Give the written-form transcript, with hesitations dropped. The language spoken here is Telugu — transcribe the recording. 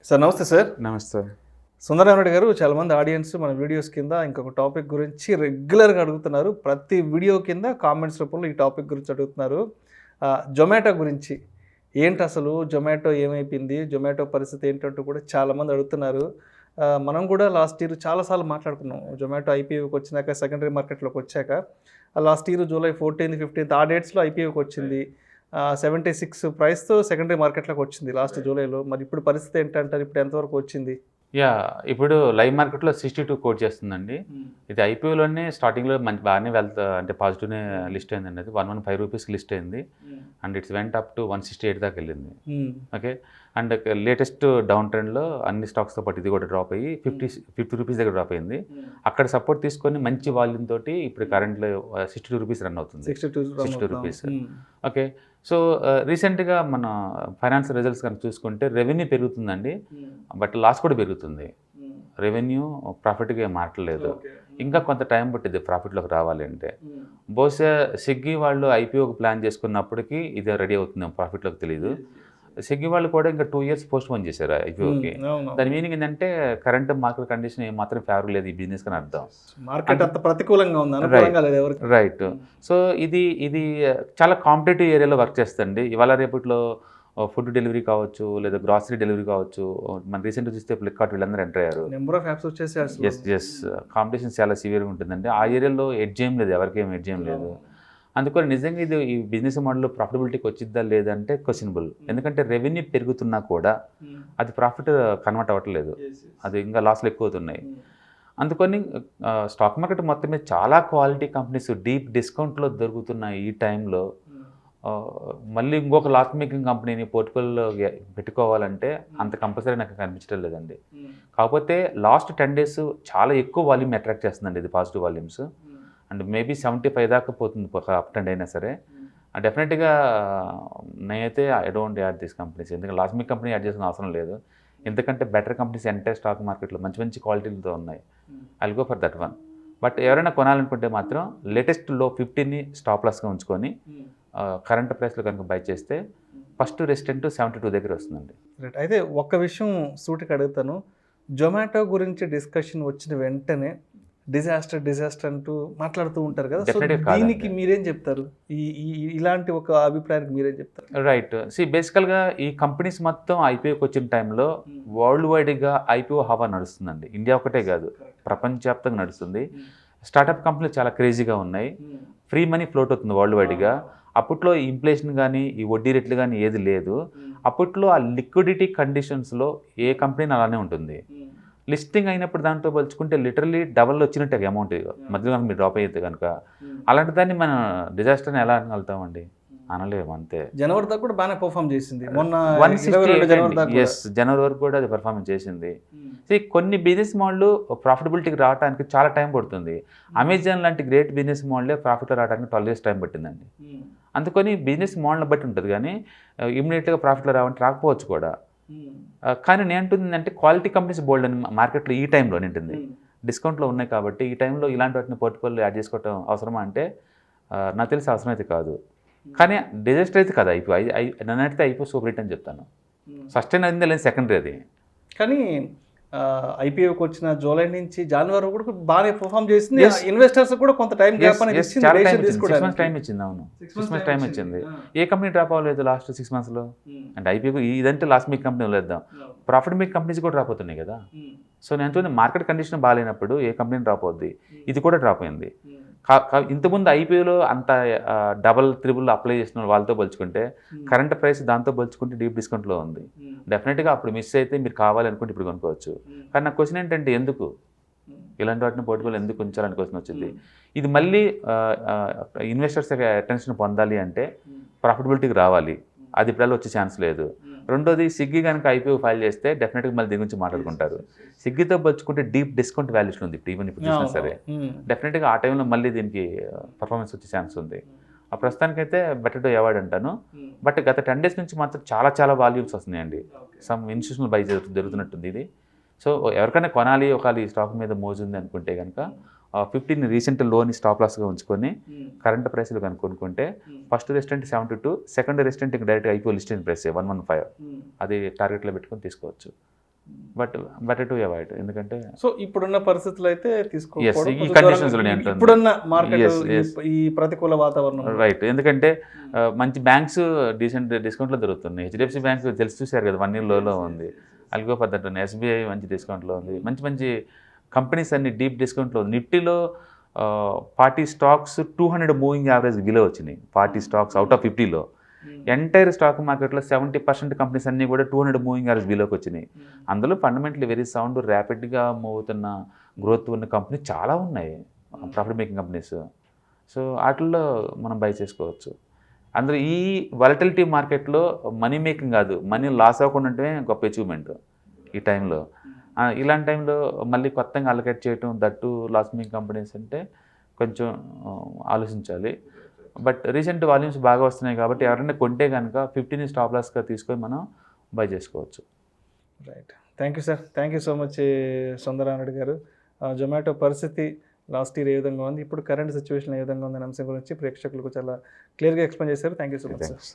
సార్ నమస్తే సార్. నమస్తే. సుందర రామి రెడ్డి గారు, చాలామంది ఆడియన్స్ మన వీడియోస్ కింద ఇంకొక టాపిక్ గురించి రెగ్యులర్గా అడుగుతున్నారు. ప్రతి వీడియో కింద కామెంట్స్ రూపంలో ఈ టాపిక్ గురించి అడుగుతున్నారు. జొమాటో గురించి ఏంటి అసలు, జొమాటో ఏమైపోయింది, జొమాటో పరిస్థితి ఏంటంటూ కూడా చాలామంది అడుగుతున్నారు. మనం కూడా లాస్ట్ ఇయర్ చాలాసార్లు మాట్లాడుకున్నాం. జొమాటో ఐపీఓకి వచ్చినాక, సెకండరీ మార్కెట్లోకి వచ్చాక, last year July 14th, 15th ఆ డేట్స్లో ఐపీఓకి వచ్చింది. 76 ప్రైస్తో సెకండరీ మార్కెట్లోకి వచ్చింది లాస్ట్ జూలైలో. మరి ఇప్పుడు పరిస్థితి ఏంటంటారు, ఇప్పుడు ఎంతవరకు వచ్చింది? ఇప్పుడు లైవ్ మార్కెట్లో 62 కోట్ చేస్తుందండి. ఇది ఐపీఓలోనే స్టార్టింగ్లో బాగానే అంటే పాజిటివ్నే లిస్ట్ అయిందండి. అది 115 రూపీస్కి లిస్ట్ అయింది and it's went up to 168 దాకా వెళ్ళింది. ఓకే, అండ్ లేటెస్ట్ డౌన్ ట్రెండ్లో అన్ని స్టాక్స్తో పాటు ఇది కూడా డ్రాప్ అయ్యి 50 రూపీస్ దగ్గర డ్రాప్ అయింది. అక్కడ సపోర్ట్ తీసుకొని మంచి వాల్యూమ్ తోటి ఇప్పుడు కరెంట్లో 62 రూపీస్ రన్ అవుతుంది. 62 రూపీస్. ఓకే, సో రీసెంట్గా మన ఫైనాన్స్ రిజల్ట్స్ కనుక చూసుకుంటే రెవెన్యూ పెరుగుతుందండి, బట్ లాస్ కూడా పెరుగుతుంది. రెవెన్యూ ప్రాఫిట్గా మారట్లేదు. ఇంకా కొంత టైం పట్టింది ప్రాఫిట్లోకి రావాలి అంటే. బహుశా స్విగ్గీ వాళ్ళు ఐపీఓకి ప్లాన్ చేసుకున్నప్పటికీ ఇది రెడీ అవుతుంది ప్రాఫిట్లోకి తెలియదు. స్విగ్గీ వాళ్ళు కూడా ఇంకా 2 years పోస్ట్ పోన్ చేశారు ఐపీఓకి. దాని మీనింగ్ ఏంటంటే కరెంట్ మార్కెట్ కండిషన్ ఏమాత్రం ఫేవర్ లేదు ఈ బిజినెస్ అని అర్థం. మార్కెట్ అంత ప్రతికూలంగా ఉంది. రైట్. సో ఇది చాలా కాంపిటేటివ్ ఏరియాలో వర్క్ చేస్తుంది. ఇవాళ రేపట్లో ఫుడ్ డెలివరీ కావచ్చు, లేదా గ్రాసరీ డెలివరీ కావచ్చు. మన రీసెంట్గా చూస్తే ఫ్లిప్కార్ట్ వీళ్ళందరూ ఎంటర్ అయ్యారు. నెంబర్ ఆఫ్ యాప్స్ వచ్చేసి ఎస్ కాంపిటీషన్ చాలా సివియర్గా ఉంటుందండి. ఆ ఏరియాలో ఎడ్జ్ ఏం లేదు, ఎవరికేం ఎడ్జ్ ఏం లేదు. అందుకని నిజంగా ఇది ఈ బిజినెస్ మోడల్లో ప్రాఫిటబిలిటీకి వచ్చిద్దా లేదంటే క్వశ్చనబుల్. ఎందుకంటే రెవెన్యూ పెరుగుతున్నా కూడా అది ప్రాఫిట్ కన్వర్ట్ అవ్వట్లేదు, అది ఇంకా లాస్లు ఎక్కువ అవుతున్నాయి. అందుకని స్టాక్ మార్కెట్ మొత్తం మీద చాలా క్వాలిటీ కంపెనీస్ డీప్ డిస్కౌంట్లో దొరుకుతున్న ఈ టైంలో మళ్ళీ ఇంకొక లాస్ మేకింగ్ కంపెనీని పోర్ట్ఫోలియోలో పెట్టుకోవాలంటే అంత కంపల్సరీ నాకు కనిపించడం లేదండి. కాకపోతే లాస్ట్ 10 days చాలా ఎక్కువ వాల్యూమ్ అట్రాక్ట్ చేస్తుందండి ఇది, పాజిటివ్ వాల్యూమ్స్. అండ్ మేబీ 75 దాకా పోతుంది అప్ ట్రెండ్ అయినా సరే. డెఫినెట్గా నేనైతే I don't add this companies. ఎందుకంటే లాస్ మేక్ కంపెనీ యాడ్ చేసిన అవసరం లేదు. ఎందుకంటే బెటర్ కంపెనీస్ ఎంటైర్ స్టాక్ మార్కెట్లో మంచి మంచి క్వాలిటీలతో ఉన్నాయి. I'll go for that one. But ఎవరైనా కొనాలనుకుంటే మాత్రం లేటెస్ట్ లో 50ని స్టాప్ లాస్గా ఉంచుకొని కరెంట్ ప్రైస్లో కనుక బై చేస్తే ఫస్ట్ రెసిస్టెంట్ 72 దగ్గర వస్తుందండి. రైట్. అయితే ఒక్క విషయం సూటికి అడుగుతాను. జొమాటో గురించి డిస్కషన్ వచ్చిన వెంటనే డిజాస్టర్ అంటూ మాట్లాడుతూ ఉంటారు కదా. సో దీనికి మీరేం చెప్తారు? ఇలాంటి ఒక అభిప్రాయానికి మీరేం చెప్తారు? రైట్. బేసికల్గా ఈ కంపెనీస్ మొత్తం ఐపీఓకి వచ్చిన టైంలో వరల్డ్ వైడ్గా ఐపీఓ హవా నడుస్తుందండి. ఇండియా ఒకటే కాదు, ప్రపంచవ్యాప్తంగా నడుస్తుంది. స్టార్టప్ కంపెనీలు చాలా క్రేజీగా ఉన్నాయి. ఫ్రీ మనీ ఫ్లోట్ అవుతుంది వరల్డ్ వైడ్గా. అప్పట్లో ఇన్ఫ్లేషన్ కానీ ఈ వడ్డీ రేట్లు కానీ ఏది లేదు. అప్పట్లో ఆ లిక్విడిటీ కండిషన్స్లో ఏ కంపెనీ అలానే ఉంటుంది. లిస్టింగ్ అయినప్పుడు దాంతో పోల్చుకుంటే లిటరలీ డబల్ వచ్చినట్టు అమౌంట్ మధ్యలో మీరు డ్రాప్ అయితే కనుక. అలాంటి దాన్ని మనం డిజాస్టర్ని ఎలా అనగలుగుతామండి? అనలేము. అంతే. జనవరి దాకా కూడా బాగానే పర్ఫామ్ చేసింది. జనవరి వరకు కూడా అది పర్ఫార్మెన్స్ చేసింది. కొన్ని బిజినెస్ మోడల్ ప్రాఫిటబిలిటీకి రావడానికి చాలా టైం పడుతుంది. అమెజాన్ లాంటి గ్రేట్ బిజినెస్ మోడలే ప్రాఫిట్లో రావడానికి 12 years టైం పట్టిందండి. అందుకని బిజినెస్ మోడల్ని బట్టి ఉంటుంది, కానీ ఇమ్మీడియట్గా ప్రాఫిట్లో రాకపోవచ్చు కూడా. కానీ నేను అంటుందంటే క్వాలిటీ కంపెనీస్ బోల్డ్ అని మార్కెట్లో ఈ టైంలో నింటుంది. డిస్కౌంట్లో ఉన్నాయి కాబట్టి ఈ టైంలో ఇలాంటి వాటిని పోర్ట్ఫోలియో యాడ్ చేసుకోవడం అవసరమా అంటే నాకు తెలిసి అవసరం అయితే కాదు. కానీ డిజాస్టర్ అయితే కాదు ఐపీఓ. నన్ను అడిగితే ఐపీఓ సూపర్ హిట్ అని చెప్తాను. సస్టైన్ అయింది లేదు, సెకండరీ అది. కానీ ఐపీఓకి వచ్చిన జూలై నుంచి జనవరి కూడా బాగానే పర్ఫామ్ చేసింది. ఇన్వెస్టర్స్ కూడా కొంత టైం గ్యాప్ అనేది ఇచ్చింది. 6 months టైం ఇచ్చింది. అవును, 6 months టైం ఇచ్చింది. ఏ కంపెనీ డ్రాప్ అవ్వలేదు లాస్ట్ 6 monthsలో. అంటే ఐపీఓ ఇదంటే లాస్ట్ మీకు కంపెనీ వదిలేద్దాం, ప్రాఫిట్ మీకు కంపెనీస్ కూడా డ్రాప్ అవుతున్నాయి కదా. సో నేను అంటుంది మార్కెట్ కండిషన్ బాగాలేనప్పుడు ఏ కంపెనీ డ్రాప్ అవుద్ది, ఇది కూడా డ్రాప్ అయింది. ఇంతకుముందు ఐపీఓలో అంత డబల్ త్రిబుల్ అప్లై చేసిన వాళ్ళతో పోల్చుకుంటే కరెంట్ ప్రైస్ దాంతో పోల్చుకుంటే డీప్ డిస్కౌంట్లో ఉంది. డెఫినెట్గా అప్పుడు మిస్ అయితే మీరు కావాలనుకుంటే ఇప్పుడు కొనుక్కోవచ్చు. కానీ నా క్వశ్చన్ ఏంటంటే ఎందుకు ఇలాంటి వాటిని పోర్ట్ఫోలియో ఎందుకు ఉంచాలని క్వశ్చన్ వచ్చింది. ఇది మళ్ళీ ఇన్వెస్టర్స్ అటెన్షన్ పొందాలి అంటే ప్రాఫిటబిలిటీకి రావాలి. అది ఇప్పుడు వచ్చే ఛాన్స్ లేదు. రెండోది, స్విగ్గీ కనుక ఐపీఓ ఫైల్ చేస్తే డెఫినెట్గా మళ్ళీ దీని గురించి మాట్లాడుకుంటారు. స్విగ్గీతో పోల్చుకుంటే డీప్ డిస్కౌంట్ వాల్యూషన్ ఉంది ఈవెన్ ఇప్పుడు చూసినా సరే. డెఫినెట్గా ఆ టైంలో మళ్ళీ దీనికి పర్ఫార్మెన్స్ వచ్చే ఛాన్స్ ఉంది. ఆ ప్రస్తుతానికైతే బెటర్ టు అవాయిడ్ అంటాను. బట్ గత 10 days నుంచి మాత్రం చాలా వాల్యూమ్స్ వస్తున్నాయండి. సమ్ ఇన్స్టిట్యూషనల్ బై జరుగుతున్నట్టుంది ఇది. సో ఎవరికైనా కొనాలి, ఒకవేళ ఈ స్టాక్ మీద మోజు ఉంది అనుకుంటే కనుక 15 రీసెంట్ లోని స్టాప్ లాస్గా ఉంచుకొని కరెంట్ ప్రైస్లు కనుక కొనుక్కుంటే first రెస్టెంట్ 72, second రెస్టెంట్ direct IPO listing price 115, అది టార్గెట్లో పెట్టుకొని తీసుకోవచ్చు. But better to avoid. ఎందుకంటే సో ఇప్పుడున్న పరిస్థితులు అయితే తీసుకోకపోవడం ఈ కొంచెం కండిషన్స్ దూరంగా, ఉంటుంది. ఇప్పుడున్న మార్కెట్ Yes, yes. ఈ ప్రతికూల వాతావరణం. రైట్. ఎందుకంటే మంచి బ్యాంక్స్ డీసెంట్ డిస్కౌంట్లో దొరుకుతున్నాయి. హెచ్డిఎఫ్సి బ్యాంక్ తెలిసి చూశారు కదా, 1 year లోలో ఉంది. అల్గో పద్ధతి ఉంది. ఎస్బీఐ మంచి డిస్కౌంట్లో ఉంది. మంచి మంచి కంపెనీస్ అన్ని డీప్ డిస్కౌంట్లో ఉంది. నిఫ్టీలో 40 స్టాక్స్ 200 మూవింగ్ యావరేజ్ బిలో వచ్చినాయి. 40 స్టాక్స్ అవుట్ ఆఫ్ 50లో. ఎంటైర్ స్టాక్ మార్కెట్లో 70% కంపెనీస్ అన్నీ కూడా 200 మూవింగ్ యావరేజ్ బిలోకి వచ్చినాయి. అందులో ఫండమెంటలీ వెరీ సౌండ్, ర్యాపిడ్గా మూవ్ అవుతున్న గ్రోత్ ఉన్న కంపెనీ చాలా ఉన్నాయి, ప్రాఫిట్ మేకింగ్ కంపెనీస్. సో వాటిల్లో మనం బై చేసుకోవచ్చు. అందులో ఈ వాలటిలిటీ మార్కెట్లో మనీ మేకింగ్ కాదు, మనీ లాస్ అవ్వకుండా ఉంటే గొప్ప అచీవ్మెంట్ ఈ టైంలో. ఇలాంటి టైంలో మళ్ళీ కొత్తగా అలొకేట్ చేయటం, దట్టు లాస్ మేకింగ్ కంపెనీస్ అంటే కొంచెం ఆలోచించాలి. బట్ రీసెంట్ వాల్యూమ్స్ బాగా వస్తున్నాయి కాబట్టి ఎవరైనా కొంటే కనుక 50ని స్టాప్ లాస్గా తీసుకొని మనం బై చేసుకోవచ్చు. Right. Thank you sir. Thank you so much Sundara Reddy garu. Zomato పరిస్థితి లాస్ట్ ఇయర్ ఏ విధంగా ఉంది, ఇప్పుడు కరెంట్ సిచ్యువేషన్ ఏ విధంగా ఉందనే అంశం గురించి ప్రేక్షకులకు చాలా క్లియర్గా ఎక్స్ప్లెయిన్ చేశారు. Thank you so much sir.